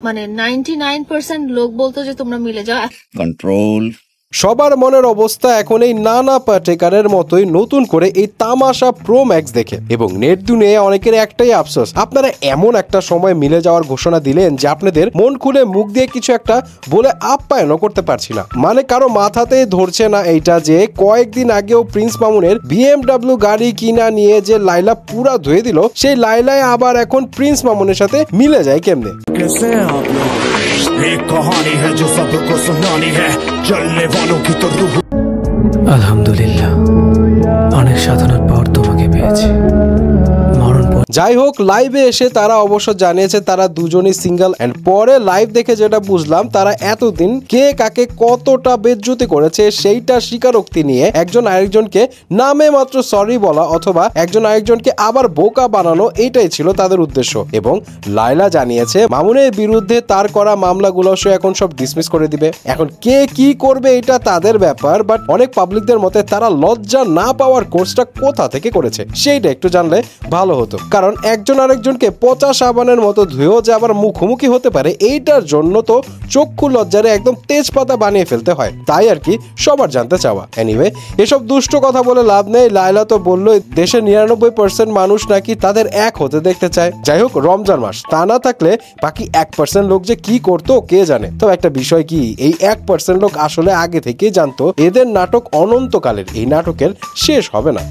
মানে 99% লোক বলতো যে তোমরা মিলে যাও। কন্ট্রোল। সবার মনের অবস্থা এখন এই নানা পাটেকারের মতোই নতুন করে এই তামাশা প্রো ম্যাক্স দেখে, এবং নেট দুনিয়ায় অনেকের একটাই আফসোস, আপনারা এমন একটা সময় মিলে যাওয়ার ঘোষণা দিলেন যে আপনাদের মন খুলে মুখ দিয়ে কিছু একটা বলে আপ্যায়নও করতে পারছি না। মানে কারো মাথাতেই ধরছে না এইটা যে কয়েকদিন আগেও প্রিন্স মামুনের BMW গাড়ি কিনা নিয়ে যে লাইলা পুরা ধুয়ে দিল, সেই লাইলায় আবার এখন প্রিন্স মামুনের সাথে মিলে যায় কেমনে? আলহামদুলিল্লাহ, অনেক সাধনার পর তোমাকে পেয়েছি। যাই হোক, লাইভে এসে তারা অবশ্য জানিয়েছে তারা দুজনই সিঙ্গেল, এন্ড পরে লাইভ দেখে যেটা বুঝলাম তারা এতদিন কে কাকে কতটা বেজ্জতি করেছে সেইটা স্বীকারোক্তি নিয়ে একজন আরেকজনকে নামে মাত্র সরি বলা অথবা একজন আরেকজনকে আবার বোকা বানানো, এইটাই ছিল তাদের উদ্দেশ্য। এবং লাইলা জানিয়েছে মামুনের বিরুদ্ধে তার করা মামলাগুলো সে এখন সব ডিসমিস করে দিবে। এখন কে কি করবে এটা তাদের ব্যাপার, বাট অনেক পাবলিকদের মতে তারা লজ্জা না পাওয়ার কোর্সটা কোথা থেকে করেছে সেইটা একটু জানলে ভালো হতো, কারণ একজন আরেকজনকে পচা সাবানের মতো ধুয়েও যে আবার মুখোমুখি হতে পারে এইটার জন্য তো চক্ষু লজ্জারে একদম তেজপাতা বানিয়ে ফেলতে হয়, তাই আর কি সবার জানতে চাওয়া। এনিওয়ে, এসব দুষ্ট কথা বলে লাভ নেই। লায়লা তো বললোই দেশের 99% মানুষ নাকি তাদের এক হতে দেখতে চায়। যাই হোক, রমজান মাস, তা না থাকলে বাকি 1% লোক যে কি করতো কে জানে। তবে একটা বিষয় কি, এই 1% লোক আসলে আগে থেকেই জানতো এদের নাটক অনন্তকালের, এই নাটকের শেষ হবে না।